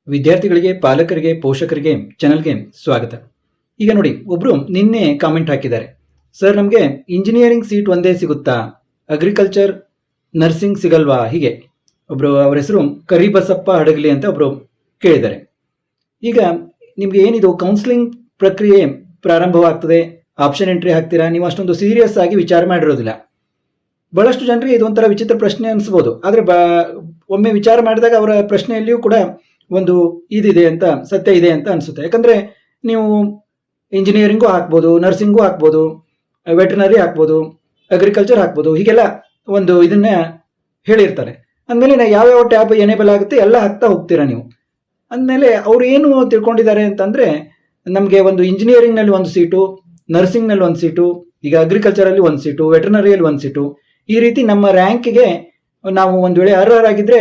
ವಿದ್ಯಾರ್ಥಿಗಳಿಗೆ, ಪಾಲಕರಿಗೆ, ಪೋಷಕರಿಗೆ ಚಾನಲ್ಗೆ ಸ್ವಾಗತ. ಈಗ ನೋಡಿ, ಒಬ್ರು ನಿನ್ನೆ ಕಾಮೆಂಟ್ ಹಾಕಿದ್ದಾರೆ, ಸರ್ ನಮಗೆ ಇಂಜಿನಿಯರಿಂಗ್ ಸೀಟ್ ಒಂದೇ ಸಿಗುತ್ತಾ, ಅಗ್ರಿಕಲ್ಚರ್ ನರ್ಸಿಂಗ್ ಸಿಗಲ್ವಾ? ಹೀಗೆ ಒಬ್ರು, ಅವರ ಹೆಸರು ಕರಿಬಸಪ್ಪ ಹಡಗಲಿ ಅಂತ ಒಬ್ರು ಕೇಳಿದ್ದಾರೆ. ಈಗ ನಿಮ್ಗೆ ಏನಿದು ಕೌನ್ಸಿಲಿಂಗ್ ಪ್ರಕ್ರಿಯೆ ಪ್ರಾರಂಭವಾಗ್ತದೆ, ಆಪ್ಷನ್ ಎಂಟ್ರಿ ಹಾಕ್ತೀರಾ, ನೀವು ಅಷ್ಟೊಂದು ಸೀರಿಯಸ್ ಆಗಿ ವಿಚಾರ ಮಾಡಿರೋದಿಲ್ಲ. ಬಹಳಷ್ಟು ಜನರಿಗೆ ಇದೊಂಥರ ವಿಚಿತ್ರ ಪ್ರಶ್ನೆ ಅನಿಸ್ಬೋದು, ಆದರೆ ಒಮ್ಮೆ ವಿಚಾರ ಮಾಡಿದಾಗ ಅವರ ಪ್ರಶ್ನೆಯಲ್ಲಿಯೂ ಕೂಡ ಒಂದು ಇದಿದೆ ಅಂತ, ಸತ್ಯ ಇದೆ ಅಂತ ಅನಿಸುತ್ತೆ. ಯಾಕಂದ್ರೆ ನೀವು ಇಂಜಿನಿಯರಿಂಗು ಹಾಕ್ಬೋದು, ನರ್ಸಿಂಗು ಹಾಕ್ಬೋದು, ವೆಟರ್ನರಿ ಹಾಕ್ಬೋದು, ಅಗ್ರಿಕಲ್ಚರ್ ಹಾಕ್ಬೋದು, ಹೀಗೆಲ್ಲ ಒಂದು ಇದನ್ನ ಹೇಳಿರ್ತಾರೆ. ಅಂದಮೇಲೆ ಯಾವ್ಯಾವ ಟ್ಯಾಬ್ ಎನೇಬಲ್ ಆಗುತ್ತೆ ಎಲ್ಲ ಹಾಕ್ತಾ ಹೋಗ್ತೀರಾ ನೀವು. ಅಂದಮೇಲೆ ಅವ್ರು ಏನು ತಿಳ್ಕೊಂಡಿದ್ದಾರೆ ಅಂತಂದ್ರೆ, ನಮಗೆ ಒಂದು ಇಂಜಿನಿಯರಿಂಗ್ನಲ್ಲಿ ಒಂದು ಸೀಟು, ನರ್ಸಿಂಗ್ನಲ್ಲಿ ಒಂದು ಸೀಟು, ಈಗ ಅಗ್ರಿಕಲ್ಚರಲ್ಲಿ ಒಂದು ಸೀಟು, ವೆಟರ್ನರಿಯಲ್ಲಿ ಒಂದು ಸೀಟು, ಈ ರೀತಿ ನಮ್ಮ ರ್ಯಾಂಕಿಗೆ ನಾವು ಒಂದು ವೇಳೆ ಅರ್ಹರಾಗಿದ್ರೆ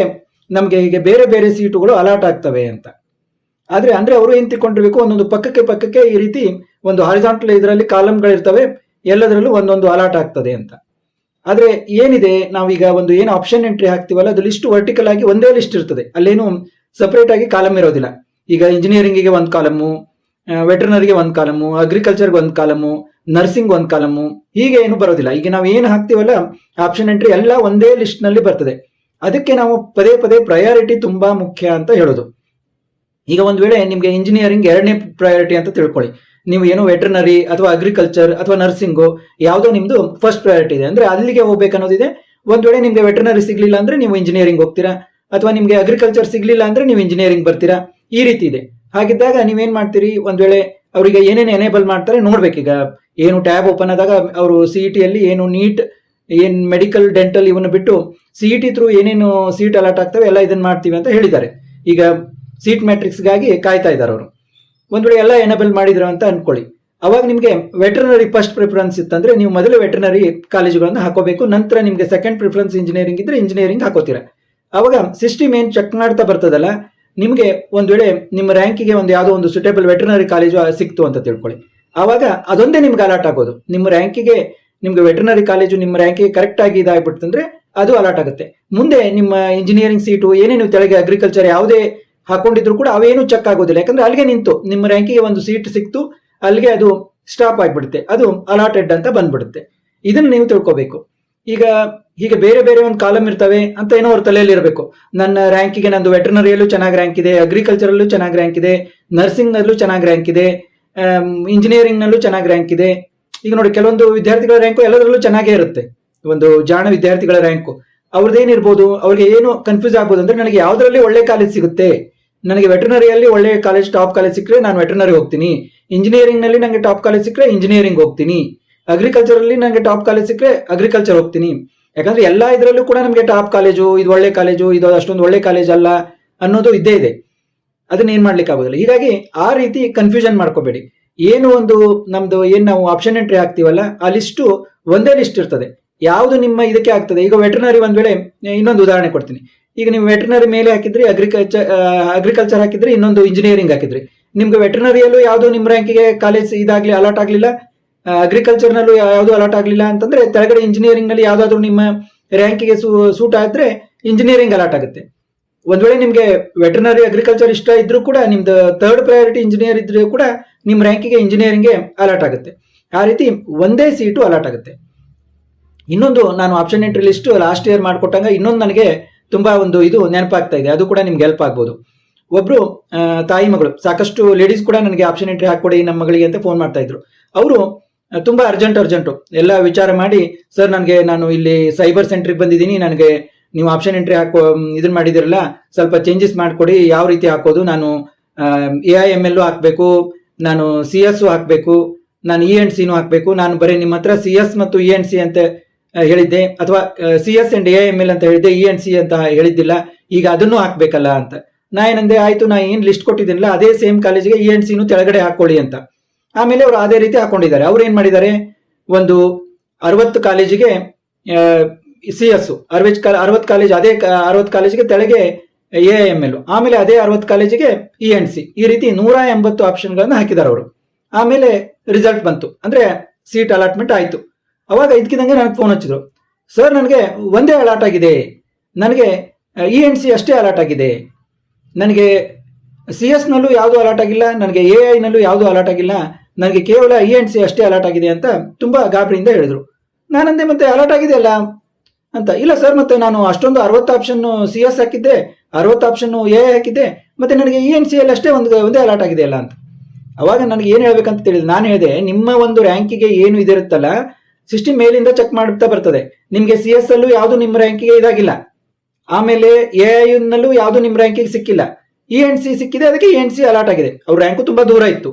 ನಮಗೆ ಹೀಗೆ ಬೇರೆ ಬೇರೆ ಸೀಟುಗಳು ಅಲಾಟ್ ಆಗ್ತವೆ ಅಂತ. ಆದ್ರೆ ಅಂದ್ರೆ ಅವರು ಏನ್ ತಿಳ್ಕೊಂಡಿರ್ಬೇಕು, ಒಂದೊಂದು ಪಕ್ಕಕ್ಕೆ ಈ ರೀತಿ ಒಂದು ಹಾರಿಜಾಂಟಲ್ ಇದರಲ್ಲಿ ಕಾಲಮ್ಗಳಿರ್ತವೆ, ಎಲ್ಲದರಲ್ಲೂ ಒಂದೊಂದು ಅಲಾಟ್ ಆಗ್ತದೆ ಅಂತ. ಆದ್ರೆ ಏನಿದೆ, ನಾವೀಗ ಒಂದು ಏನು ಆಪ್ಷನ್ ಎಂಟ್ರಿ ಹಾಕ್ತಿವಲ್ಲ, ಅದು ಲಿಸ್ಟ್ ವರ್ಟಿಕಲ್ ಆಗಿ ಒಂದೇ ಲಿಸ್ಟ್ ಇರ್ತದೆ, ಅಲ್ಲೇನು ಸಪರೇಟ್ ಆಗಿ ಕಾಲಮ್ ಇರೋದಿಲ್ಲ. ಈಗ ಇಂಜಿನಿಯರಿಂಗಿಗೆ ಒಂದು ಕಾಲಮು, ವೆಟರ್ನರಿಗೆ ಒಂದು ಕಾಲಮು, ಅಗ್ರಿಕಲ್ಚರ್ಗೆ ಒಂದು ಕಾಲಮು, ನರ್ಸಿಂಗ್ ಒಂದು ಕಾಲಮು, ಹೀಗೆ ಏನು ಬರೋದಿಲ್ಲ. ಈಗ ನಾವು ಏನು ಹಾಕ್ತಿವಲ್ಲ ಆಪ್ಷನ್ ಎಂಟ್ರಿ ಎಲ್ಲ ಒಂದೇ ಲಿಸ್ಟ್ ನಲ್ಲಿ ಬರ್ತದೆ. ಅದಕ್ಕೆ ನಾವು ಪದೇ ಪದೇ ಪ್ರಯಾರಿಟಿ ತುಂಬಾ ಮುಖ್ಯ ಅಂತ ಹೇಳೋದು. ಈಗ ಒಂದ್ ವೇಳೆ ನಿಮ್ಗೆ ಇಂಜಿನಿಯರಿಂಗ್ 2ನೇ ಪ್ರಯಾರಿಟಿ ಅಂತ ತಿಳ್ಕೊಳ್ಳಿ, ನೀವು ಏನು ವೆಟರ್ನರಿ ಅಥವಾ ಅಗ್ರಿಕಲ್ಚರ್ ಅಥವಾ ನರ್ಸಿಂಗು ಯಾವುದೋ ನಿಮ್ದು ಫಸ್ಟ್ ಪ್ರಯಾರಿಟಿ ಇದೆ ಅಂದ್ರೆ ಅಲ್ಲಿಗೆ ಹೋಗ್ಬೇಕನ್ನೋದಿದೆ. ಒಂದ್ ವೇಳೆ ನಿಮ್ಗೆ ವೆಟರ್ನರಿ ಸಿಗ್ಲಿಲ್ಲ ಅಂದ್ರೆ ನೀವು ಇಂಜಿನಿಯರಿಂಗ್ ಹೋಗ್ತೀರಾ, ಅಥವಾ ನಿಮ್ಗೆ ಅಗ್ರಿಕಲ್ಚರ್ ಸಿಗ್ಲಿಲ್ಲ ಅಂದ್ರೆ ನೀವು ಇಂಜಿನಿಯರಿಂಗ್ ಬರ್ತೀರಾ, ಈ ರೀತಿ ಇದೆ. ಹಾಗಿದ್ದಾಗ ನೀವೇನ್ ಮಾಡ್ತೀರಿ, ಒಂದ್ ವೇಳೆ ಅವರಿಗೆ ಏನೇನು ಎನೇಬಲ್ ಮಾಡ್ತಾರೆ ನೋಡ್ಬೇಕೀಗ. ಏನು ಟ್ಯಾಬ್ ಓಪನ್ ಆದಾಗ ಅವರು ಸಿಇಟಿಯಲ್ಲಿ ಏನು ನೀಟ್, ಏನ್ ಮೆಡಿಕಲ್, ಡೆಂಟಲ್ ಇವನ್ನ ಬಿಟ್ಟು ಸಿಇಟಿ ಥ್ರೂ ಏನೇನು ಸೀಟ್ ಅಲಾಟ್ ಆಗ್ತವೆ ಎಲ್ಲ ಇದನ್ನ ಮಾಡ್ತೀವಿ ಅಂತ ಹೇಳಿದ್ದಾರೆ. ಈಗ ಸೀಟ್ ಮ್ಯಾಟ್ರಿಕ್ಸ್ಗಾಗಿ ಕಾಯ್ತಾ ಇದ್ದಾರೆ ಅವರು. ಒಂದ್ ವೇಳೆ ಎಲ್ಲ ಎನೇಬಲ್ ಮಾಡಿದ್ರು ಅಂತ ಅನ್ಕೊಳ್ಳಿ, ಅವಾಗ ನಿಮ್ಗೆ ವೆಟರ್ನರಿ ಫಸ್ಟ್ ಪ್ರಿಫರೆನ್ಸ್ ಇತ್ತಂದ್ರೆ ನೀವು ಮೊದಲು ವೆಟರ್ನರಿ ಕಾಲೇಜುಗಳನ್ನು ಹಾಕೋಬೇಕು, ನಂತರ ನಿಮ್ಗೆ ಸೆಕೆಂಡ್ ಪ್ರಿಫರೆನ್ಸ್ ಇಂಜಿನಿಯರಿಂಗ್ ಇದ್ರೆ ಇಂಜಿನಿಯರಿಂಗ್ ಹಾಕೋತೀರಾ. ಅವಾಗ ಸಿಸ್ಟಮ್ ಏನ್ ಚೆಕ್ ಮಾಡ್ತಾ ಬರ್ತದಲ್ಲ, ನಿಮ್ಗೆ ಒಂದ್ ವೇಳೆ ನಿಮ್ಮ ರ್ಯಾಂಕಿಗೆ ಒಂದು ಯಾವುದೋ ಒಂದು ಸುಟೇಬಲ್ ವೆಟರ್ನರಿ ಕಾಲೇಜು ಸಿಕ್ತು ಅಂತ ತಿಳ್ಕೊಳ್ಳಿ, ಆವಾಗ ಅದೊಂದೇ ನಿಮ್ಗೆ ಅಲಾಟ್ ಆಗೋದು. ನಿಮ್ಮ ರ್ಯಾಂಕಿಗೆ ನಿಮ್ಗೆ ವೆಟರ್ನರಿ ಕಾಲೇಜು ನಿಮ್ಮ ರ್ಯಾಂಕಿಗೆ ಕರೆಕ್ಟ್ ಆಗಿ ಇದಾಗ್ಬಿಡ್ತಂದ್ರೆ ಅದು ಅಲಾಟ್ ಆಗುತ್ತೆ. ಮುಂದೆ ನಿಮ್ಮ ಇಂಜಿನಿಯರಿಂಗ್ ಸೀಟು ಏನೇನು ತೆಳಗೆ ಅಗ್ರಿಕಲ್ಚರ್ ಯಾವುದೇ ಹಾಕೊಂಡಿದ್ರು ಕೂಡ ಅವೇನು ಚೆಕ್ ಆಗೋದಿಲ್ಲ, ಯಾಕಂದ್ರೆ ಅಲ್ಲಿಗೆ ನಿಂತು ನಿಮ್ಮ ರ್ಯಾಂಕಿಗೆ ಒಂದು ಸೀಟ್ ಸಿಕ್ತು, ಅಲ್ಲಿಗೆ ಅದು ಸ್ಟಾಪ್ ಆಗ್ಬಿಡುತ್ತೆ, ಅದು ಅಲಾಟೆಡ್ ಅಂತ ಬಂದ್ಬಿಡುತ್ತೆ. ಇದನ್ನ ನೀವು ತಿಳ್ಕೋಬೇಕು. ಈಗ ಹೀಗೆ ಬೇರೆ ಬೇರೆ ಒಂದು ಕಾಲಮ್ ಇರ್ತವೆ ಅಂತ ಏನೋ ಅವ್ರ ತಲೆಯಲ್ಲಿ ಇರಬೇಕು. ನನ್ನ ರ್ಯಾಂಕಿಗೆ ನಂದು ವೆಟರ್ನರಿಯಲ್ಲೂ ಚೆನ್ನಾಗಿ ರ್ಯಾಂಕ್ ಇದೆ, ಅಗ್ರಿಕಲ್ಚರಲ್ಲೂ ಚೆನ್ನಾಗಿ ರ್ಯಾಂಕ್ ಇದೆ, ನರ್ಸಿಂಗ್ ನಲ್ಲೂ ಚೆನ್ನಾಗಿ ರ್ಯಾಂಕ್ ಇದೆ, ಇಂಜಿನಿಯರಿಂಗ್ ನಲ್ಲೂ ಚೆನ್ನಾಗಿ ರ್ಯಾಂಕ್ ಇದೆ. ಈಗ ನೋಡಿ, ಕೆಲವೊಂದು ವಿದ್ಯಾರ್ಥಿಗಳ ರ್ಯಾಂಕು ಎಲ್ಲದರಲ್ಲೂ ಚೆನ್ನಾಗೇ ಇರುತ್ತೆ. ಒಂದು ಜಾಣ ವಿದ್ಯಾರ್ಥಿಗಳ ರ್ಯಾಂಕು ಅವ್ರದ್ದೇನಿರ್ಬೋದು, ಅವ್ರಿಗೆ ಏನು ಕನ್ಫ್ಯೂಸ್ ಆಗ್ಬೋದು ಅಂದ್ರೆ, ನನಗೆ ಯಾವ್ದ್ರಲ್ಲಿ ಒಳ್ಳೆ ಕಾಲೇಜ್ ಸಿಗುತ್ತೆ, ನನಗೆ ವೆಟರ್ನರಿಯಲ್ಲಿ ಒಳ್ಳೆ ಕಾಲೇಜ್, ಟಾಪ್ ಕಾಲೇಜ್ ಸಿಕ್ಕರೆ ನಾನು ವೆಟರ್ನರಿ ಹೋಗ್ತೀನಿ, ಇಂಜಿನಿಯರಿಂಗ್ ನಲ್ಲಿ ನನಗೆ ಟಾಪ್ ಕಾಲೇಜ್ ಸಿಕ್ಕರೆ ಇಂಜಿನಿಯರಿಂಗ್ ಹೋಗ್ತೀನಿ, ಅಗ್ರಿಕಲ್ಚರ್ ಅಲ್ಲಿ ನನಗೆ ಟಾಪ್ ಕಾಲೇಜ್ ಸಿಕ್ಕರೆ ಅಗ್ರಿಕಲ್ಚರ್ ಹೋಗ್ತೀನಿ. ಯಾಕಂದ್ರೆ ಎಲ್ಲಾ ಇದರಲ್ಲೂ ಕೂಡ ನಮಗೆ ಟಾಪ್ ಕಾಲೇಜು, ಇದು ಒಳ್ಳೆ ಕಾಲೇಜು, ಇದು ಅಷ್ಟೊಂದು ಒಳ್ಳೆ ಕಾಲೇಜ್ ಅಲ್ಲ ಅನ್ನೋದು ಇದ್ದೇ ಇದೆ. ಅದನ್ನ ಏನ್ ಮಾಡ್ಲಿಕ್ಕೆ ಆಗೋದಿಲ್ಲ. ಹೀಗಾಗಿ ಆ ರೀತಿ ಕನ್ಫ್ಯೂಷನ್ ಮಾಡ್ಕೋಬೇಡಿ. ಏನು ಒಂದು ನಮ್ದು ಏನ್ ನಾವು ಆಪ್ಷನ್ ಎಂಟ್ರಿ ಹಾಕ್ತಿವಲ್ಲ, ಆ ಲಿಸ್ಟು ಒಂದೇ ಲಿಸ್ಟ್ ಇರ್ತದೆ, ಯಾವ್ದು ನಿಮ್ಮ ಇದಕ್ಕೆ ಆಗ್ತದೆ. ಈಗ ವೆಟರ್ನರಿ ಒಂದ್ ವೇಳೆ, ಇನ್ನೊಂದು ಉದಾಹರಣೆ ಕೊಡ್ತೀನಿ. ಈಗ ನೀವು ವೆಟರ್ನರಿ ಮೇಲೆ ಹಾಕಿದ್ರಿ, ಅಗ್ರಿಕಲ್ಚರ್ ಹಾಕಿದ್ರಿ, ಇನ್ನೊಂದು ಇಂಜಿನಿಯರಿಂಗ್ ಹಾಕಿದ್ರಿ, ನಿಮ್ಗೆ ವೆಟರ್ನರಿಯಲ್ಲೂ ಯಾವ್ದು ನಿಮ್ಮ ರ್ಯಾಂಕಿಗೆ ಕಾಲೇಜ್ ಇದಾಗ್ಲಿ ಅಲಾಟ್ ಆಗ್ಲಿಲ್ಲ, ಅಗ್ರಿಕಲ್ಚರ್ ನಲ್ಲೂ ಯಾವ್ದು ಅಲಾಟ್ ಆಗ್ಲಿಲ್ಲ ಅಂತಂದ್ರೆ, ತೆಳಗಡೆ ಇಂಜಿನಿಯರಿಂಗ್ ನಲ್ಲಿ ಯಾವ್ದಾದ್ರು ನಿಮ್ಮ ರ್ಯಾಂಕಿಗೆ ಸೂಟ್ ಆದ್ರೆ ಇಂಜಿನಿಯರಿಂಗ್ ಅಲಾಟ್ ಆಗುತ್ತೆ. ಒಂದ್ ವೇಳೆ ನಿಮ್ಗೆ ವೆಟರ್ನರಿ, ಅಗ್ರಿಕಲ್ಚರ್ ಇಷ್ಟ ಇದ್ರೂ ಕೂಡ ನಿಮ್ದು ಥರ್ಡ್ ಪ್ರಯಾರಿಟಿ ಇಂಜಿನಿಯರ್ ಇದ್ರೂ ಕೂಡ ನಿಮ್ ರ್ಯಾಂಕಿಗೆ ಇಂಜಿನಿಯರಿಂಗ್ಗೆ ಅಲಾಟ್ ಆಗುತ್ತೆ. ಆ ರೀತಿ ಒಂದೇ ಸೀಟು ಅಲಾಟ್ ಆಗುತ್ತೆ. ಇನ್ನೊಂದು, ನಾನು option entry list last year ಮಾಡ್ಕೊಟ್ಟಂಗ ಇನ್ನೊಂದು ನನಗೆ ತುಂಬಾ ಒಂದು ಇದು ನೆನಪಾಗ್ತಾ ಇದೆ, ಅದು ಕೂಡ ನಿಮ್ಗೆ ಹೆಲ್ಪ್ ಆಗ್ಬೋದು. ಒಬ್ರು ತಾಯಿ ಮಗಳು, ಸಾಕಷ್ಟು ಲೇಡೀಸ್ ಕೂಡ ನನಗೆ ಆಪ್ಷನ್ ಎಂಟ್ರಿ ಹಾಕೊಡಿ ನಮ್ಮ ಮಗಳಿಗೆ ಅಂತ ಫೋನ್ ಮಾಡ್ತಾ ಇದ್ರು. ಅವರು ತುಂಬಾ ಅರ್ಜೆಂಟು ಎಲ್ಲ ವಿಚಾರ ಮಾಡಿ, ಸರ್ ನಾನು ಇಲ್ಲಿ ಸೈಬರ್ ಸೆಂಟ್ರಿಗೆ ಬಂದಿದ್ದೀನಿ, ನನಗೆ ನೀವು ಆಪ್ಷನ್ ಎಂಟ್ರಿ ಇದನ್ನ ಮಾಡಿದಿರಲ್ಲ, ಸ್ವಲ್ಪ ಚೇಂಜಸ್ ಮಾಡ್ಕೊಡಿ, ಯಾವ ರೀತಿ ಹಾಕೋದು, ನಾನು AIML ಹಾಕ್ಬೇಕು, ನಾನು CS ಹಾಕ್ಬೇಕು, ನಾನು ENC ಹಾಕ್ಬೇಕು, ನಾನು ಬರೀ ನಿಮ್ಮ ಹತ್ರ CS ಮತ್ತು ENC ಅಂತ ಹೇಳಿದ್ದೆ, ಅಥವಾ CS and AIML ಅಂತ ಹೇಳಿದ್ದೆ, ENC ಅಂತ ಹೇಳಿದ್ದಿಲ್ಲ, ಈಗ ಅದನ್ನು ಹಾಕ್ಬೇಕಲ್ಲ ಅಂತ. ನಾ ಏನಂದೆ, ಆಯ್ತು, ನಾ ಏನ್ ಲಿಸ್ಟ್ ಕೊಟ್ಟಿದ್ದೀನಲ್ಲ ಅದೇ ಸೇಮ್ ಕಾಲೇಜಿಗೆ ENC ತೆಳಗಡೆ ಹಾಕೊಳ್ಳಿ ಅಂತ. ಆಮೇಲೆ ಅವರು ಅದೇ ರೀತಿ ಹಾಕೊಂಡಿದ್ದಾರೆ. ಅವ್ರು ಏನ್ ಮಾಡಿದ್ದಾರೆ, ಒಂದು 60 ಕಾಲೇಜಿಗೆ CS, 60 ಕಾಲೇಜ್, ಅದೇ 60 ಕಾಲೇಜಿಗೆ ತೆಳಗೆ AIML, ಆಮೇಲೆ ಅದೇ 60 ಕಾಲೇಜಿಗೆ ENC, ಈ ರೀತಿ 180 ಆಪ್ಷನ್ಗಳನ್ನ ಹಾಕಿದ್ದಾರೆ ಅವರು. ಆಮೇಲೆ ರಿಸಲ್ಟ್ ಬಂತು, ಅಂದ್ರೆ ಸೀಟ್ ಅಲಾಟ್ಮೆಂಟ್ ಆಯ್ತು. ಅವಾಗ ಇದಕ್ಕಿದಂಗೆ ನನಗೆ ಫೋನ್ ಹಚ್ಚಿದ್ರು, ಸರ್ ನನಗೆ ಒಂದೇ ಅಲಾಟ್ ಆಗಿದೆ, ನನಗೆ ENC ಅಷ್ಟೇ ಅಲಾಟ್ ಆಗಿದೆ, ನನಗೆ CS ನಲ್ಲೂ ಯಾವುದು ಅಲಾಟ್ ಆಗಿಲ್ಲ, ನನಗೆ AI ನಲ್ಲೂ ಯಾವುದು ಅಲಾಟ್ ಆಗಿಲ್ಲ, ನನಗೆ ಕೇವಲ E&C ಅಷ್ಟೇ ಅಲಾಟ್ ಆಗಿದೆ ಅಂತ ತುಂಬಾ ಗಾಬರಿಯಿಂದ ಹೇಳಿದ್ರು. ನಾನಂದೆ ಮತ್ತೆ ಅಲಾಟ್ ಆಗಿದೆಯಲ್ಲ ಅಂತ. ಇಲ್ಲ ಸರ್, ಮತ್ತೆ ನಾನು ಅಷ್ಟೊಂದು 60 ಆಪ್ಷನ್ CS ಹಾಕಿದ್ದೆ, 60 ಆಪ್ಷನ್ AI ಹಾಕಿದ್ದೆ, ಮತ್ತೆ ನನಗೆ E&C ಅಲ್ಲಿ ಅಷ್ಟೇ ಒಂದೇ ಅಲಾಟ್ ಆಗಿದೆಯಲ್ಲ ಅಂತ. ಅವಾಗ ನನಗೆ ಏನ್ ಹೇಳ್ಬೇಕಂತ ತಿಳಿದು ನಾನು ಹೇಳಿದೆ, ನಿಮ್ಮ ಒಂದು ರ್ಯಾಂಕಿಗೆ ಏನು ಇದಿರುತ್ತಲ್ಲ ಸಿಸ್ಟಮ್ ಮೇಲಿಂದ ಚೆಕ್ ಮಾಡ್ತಾ ಬರ್ತದೆ. ನಿಮ್ಗೆ CS ಅಲ್ಲೂ ಯಾವುದು ನಿಮ್ಮ ರ್ಯಾಂಕಿಗೆ ಇದಾಗಿಲ್ಲ, ಆಮೇಲೆ AI ನಲ್ಲೂ ಯಾವುದು ನಿಮ್ಮ ರ್ಯಾಂಕಿಗೆ ಸಿಕ್ಕಿಲ್ಲ, E&C ಸಿಕ್ಕಿದೆ, ಅದಕ್ಕೆ E&C ಅಲಾಟ್ ಆಗಿದೆ. ಅವ್ರ ರ್ಯಾಂಕು ತುಂಬಾ ದೂರ ಇತ್ತು,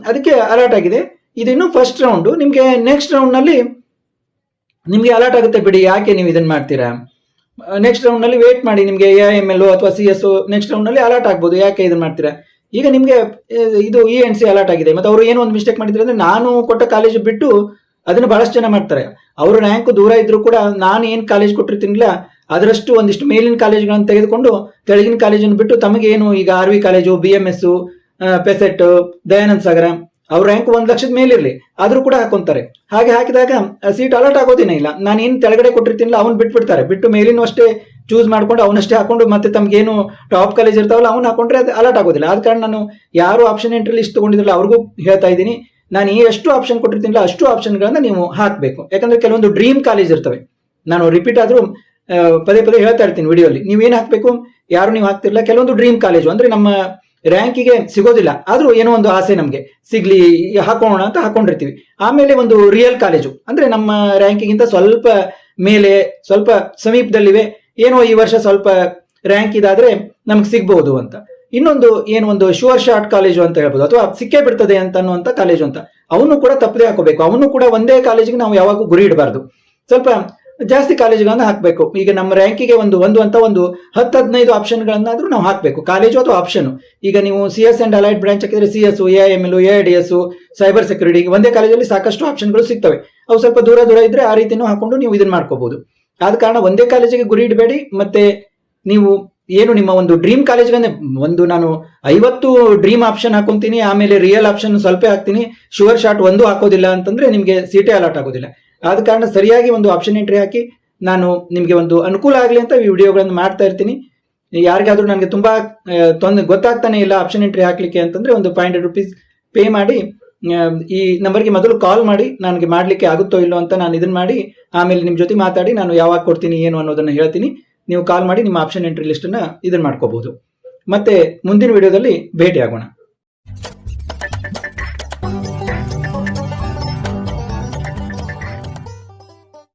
ಅದಕ್ಕೆ ಅಲಾಟ್ ಆಗಿದೆ. ಇದಿನ್ನು ಫಸ್ಟ್ ರೌಂಡ್. ನಿಮ್ಗೆ ನೆಕ್ಸ್ಟ್ ರೌಂಡ್ ನಲ್ಲಿ ನಿಮ್ಗೆ ಅಲಾಟ್ ಆಗುತ್ತೆ ಬಿಡಿ, ಯಾಕೆ ನೀವು ಇದನ್ನ ಮಾಡ್ತೀರಾ? ನೆಕ್ಸ್ಟ್ ರೌಂಡ್ ನಲ್ಲಿ ವೇಟ್ ಮಾಡಿ, ನಿಮ್ಗೆ AIML ಅಥವಾ CS ನೆಕ್ಸ್ಟ್ ರೌಂಡ್ ನಲ್ಲಿ ಅಲಾಟ್ ಆಗ್ಬೋದು, ಯಾಕೆ ಇದನ್ನ ಮಾಡ್ತೀರಾ? ಈಗ ನಿಮ್ಗೆ ಇದು E&C ಅಲಾಟ್ ಆಗಿದೆ. ಮತ್ತೆ ಅವರು ಏನೋ ಒಂದು ಮಿಸ್ಟೇಕ್ ಮಾಡಿದ್ರೆ ಅಂದ್ರೆ, ನಾನು ಕೊಟ್ಟ ಕಾಲೇಜ್ ಬಿಟ್ಟು ಅದನ್ನ ಬಹಳಷ್ಟು ಜನ ಮಾಡ್ತಾರೆ. ಅವ್ರ ರ್ಯಾಂಕ್ ದೂರ ಇದ್ರು ಕೂಡ ನಾನು ಏನ್ ಕಾಲೇಜ್ ಕೊಟ್ಟಿರ್ತೀನಿಲ್ಲ ಅದರಷ್ಟು ಒಂದಿಷ್ಟು ಮೇಲಿನ ಕಾಲೇಜ್ಗಳನ್ನು ತೆಗೆದುಕೊಂಡು ಕೆಳಗಿನ ಕಾಲೇಜನ್ನು ಬಿಟ್ಟು ತಮಗೆ ಏನು ಈಗ RV college, BMS, PESIT, Dayananda Sagar ಅವ್ರ ರ್ಯಾಂಕ್ 1 ಲಕ್ಷದ ಮೇಲಿರ್ಲಿ ಆದ್ರೂ ಕೂಡ ಹಾಕೊಂತಾರೆ. ಹಾಗೆ ಹಾಕಿದಾಗ ಸೀಟ್ ಅಲಾಟ್ ಆಗೋದೇನೇ ಇಲ್ಲ. ನಾನು ಏನ್ ಕೆಳಗಡೆ ಕೊಟ್ಟಿರ್ತೀನಿಲ್ಲ ಅವನ್ ಬಿಟ್ಬಿಡ್ತಾರೆ, ಬಿಟ್ಟು ಮೇಲಿನ ಅಷ್ಟೇ ಚೂಸ್ ಮಾಡ್ಕೊಂಡು ಅವನಷ್ಟೇ ಹಾಕೊಂಡು ಮತ್ತೆ ತಮ್ಗೇನು ಟಾಪ್ ಕಾಲೇಜ್ ಇರ್ತಾವಲ್ಲ ಅವ್ನು ಹಾಕೊಂಡ್ರೆ ಅದು ಅಲಾಟ್ ಆಗೋದಿಲ್ಲ. ಆದ ಕಾರಣ ನಾನು ಯಾರು ಆಪ್ಷನ್ ಎಂಟ್ರಿ ಲಿಸ್ಟ್ ತಗೊಂಡಿದ್ರಲ್ಲ ಅವ್ರಿಗೂ ಹೇಳ್ತಾ ಇದ್ದೀನಿ, ನಾನು ಎಷ್ಟು ಆಪ್ಷನ್ ಕೊಟ್ಟಿರ್ತೀನಿಲ್ಲ ಅಷ್ಟು ಆಪ್ಷನ್ಗಳನ್ನ ನೀವು ಹಾಕಬೇಕು. ಯಾಕಂದ್ರೆ ಕೆಲವೊಂದು ಡ್ರೀಮ್ ಕಾಲೇಜ್ ಇರ್ತವೆ, ನಾನು ರಿಪೀಟ್ ಆದ್ರೂ ಪದೇ ಪದೇ ಹೇಳ್ತಾ ಇರ್ತೀನಿ ವಿಡಿಯೋಲಿ, ನೀವೇನ್ ಹಾಕ್ಬೇಕು, ಯಾರು ನೀವು ಹಾಕ್ತಿರ್ಲಿಲ್ಲ. ಕೆಲವೊಂದು ಡ್ರೀಮ್ ಕಾಲೇಜು ಅಂದ್ರೆ ನಮ್ಮ ರ್ಯಾಂಕಿಗೆ ಸಿಗೋದಿಲ್ಲ, ಆದ್ರೂ ಏನೋ ಒಂದು ಆಸೆ ನಮ್ಗೆ ಸಿಗ್ಲಿ ಹಾಕೋಣ ಅಂತ ಹಾಕೊಂಡಿರ್ತೀವಿ. ಆಮೇಲೆ ಒಂದು ರಿಯಲ್ ಕಾಲೇಜು ಅಂದ್ರೆ ನಮ್ಮ ರ್ಯಾಂಕಿಗಿಂತ ಸ್ವಲ್ಪ ಮೇಲೆ, ಸ್ವಲ್ಪ ಸಮೀಪದಲ್ಲಿವೆ, ಏನೋ ಈ ವರ್ಷ ಸ್ವಲ್ಪ ರ್ಯಾಂಕ್ ಇದಾದ್ರೆ ನಮ್ಗೆ ಸಿಗ್ಬಹುದು ಅಂತ. ಇನ್ನೊಂದು ಏನು ಒಂದು ಶೂರ್ ಶಾರ್ಟ್ ಕಾಲೇಜು ಅಂತ ಹೇಳ್ಬೋದು, ಅಥವಾ ಸಿಕ್ಕೇ ಬಿಡ್ತದೆ ಅಂತ ಅನ್ನುವಂತ ಕಾಲೇಜು ಅಂತ, ಅವನು ಕೂಡ ತಪ್ಪದೆ ಹಾಕೋಬೇಕು. ಅವನು ಕೂಡ ಒಂದೇ ಕಾಲೇಜಿಗೆ ನಾವು ಯಾವಾಗೂ ಗುರಿ ಇಡಬಾರ್ದು, ಸ್ವಲ್ಪ ಜಾಸ್ತಿ ಕಾಲೇಜುಗಳನ್ನ ಹಾಕಬೇಕು. ಈಗ ನಮ್ಮ ರ್ಯಾಂಕಿಗೆ ಒಂದು 10-15 ಆಪ್ಷನ್ಗಳನ್ನಾದ್ರೂ ನಾವು ಹಾಕಬೇಕು, ಕಾಲೇಜು ಅಥವಾ ಆಪ್ಷನ್. ಈಗ ನೀವು CS ಅಂಡ್ ಅಲೈಡ್ ಬ್ರಾಂಚ್ ಹಾಕಿದ್ರೆ CS, AIML, AIDS, cyber security, ಒಂದೇ ಕಾಲೇಜಲ್ಲಿ ಸಾಕಷ್ಟು ಆಪ್ಷನ್ಗಳು ಸಿಗ್ತವೆ. ಅವು ಸ್ವಲ್ಪ ದೂರ ಇದ್ರೆ ಆ ರೀತಿನೂ ಹಾಕೊಂಡು ನೀವು ಇದನ್ನ ಮಾಡ್ಕೋಬಹುದು. ಆದ ಕಾರಣ ಒಂದೇ ಕಾಲೇಜಿಗೆ ಗುರಿ ಇಡಬೇಡಿ. ಮತ್ತೆ ನೀವು ಏನು ನಿಮ್ಮ ಒಂದು ಡ್ರೀಮ್ ಕಾಲೇಜ್ಗೆ ನಾನು 50 ಡ್ರೀಮ್ ಆಪ್ಷನ್ ಹಾಕೊಂತೀನಿ, ಆಮೇಲೆ ರಿಯಲ್ ಆಪ್ಷನ್ ಸ್ವಲ್ಪ ಹಾಕ್ತೀನಿ, ಶೂರ್ ಶಾರ್ಟ್ ಒಂದು ಹಾಕೋದಿಲ್ಲ ಅಂತಂದ್ರೆ ನಿಮ್ಗೆ ಸೀಟೇ ಅಲಾಟ್ ಆಗೋದಿಲ್ಲ. ಆದ ಕಾರಣ ಸರಿಯಾಗಿ ಒಂದು ಆಪ್ಷನ್ ಎಂಟ್ರಿ ಹಾಕಿ, ನಾನು ನಿಮ್ಗೆ ಒಂದು ಅನುಕೂಲ ಆಗಲಿ ಅಂತ ಈ ವಿಡಿಯೋಗಳನ್ನು ಮಾಡ್ತಾ ಇರ್ತೀನಿ. ಯಾರಿಗಾದ್ರೂ ನನಗೆ ತುಂಬಾ ಗೊತ್ತಾಗ್ತಾನೆ ಇಲ್ಲ ಆಪ್ಷನ್ ಎಂಟ್ರಿ ಹಾಕ್ಲಿಕ್ಕೆ ಅಂತಂದ್ರೆ ಒಂದು 500 rupees ಪೇ ಮಾಡಿ ಈ ನಂಬರ್ಗೆ ಮೊದಲು ಕಾಲ್ ಮಾಡಿ, ನನಗೆ ಮಾಡ್ಲಿಕ್ಕೆ ಆಗುತ್ತೋ ಇಲ್ಲೋ ಅಂತ ನಾನು ಇದನ್ನ ಮಾಡಿ ಆಮೇಲೆ ನಿಮ್ ಜೊತೆ ಮಾತಾಡಿ ನಾನು ಯಾವಾಗ ಕೊಡ್ತೀನಿ ಏನು ಅನ್ನೋದನ್ನ ಹೇಳ್ತೀನಿ. ನೀವು ಕಾಲ್ ಮಾಡಿ ನಿಮ್ಮ ಆಪ್ಷನ್ ಎಂಟ್ರಿ ಲಿಸ್ಟ್ ಅನ್ನ ಇದನ್ನ ಮಾಡ್ಕೋಬಹುದು. ಮತ್ತೆ ಮುಂದಿನ ವಿಡಿಯೋದಲ್ಲಿ ಭೇಟಿ ಆಗೋಣ.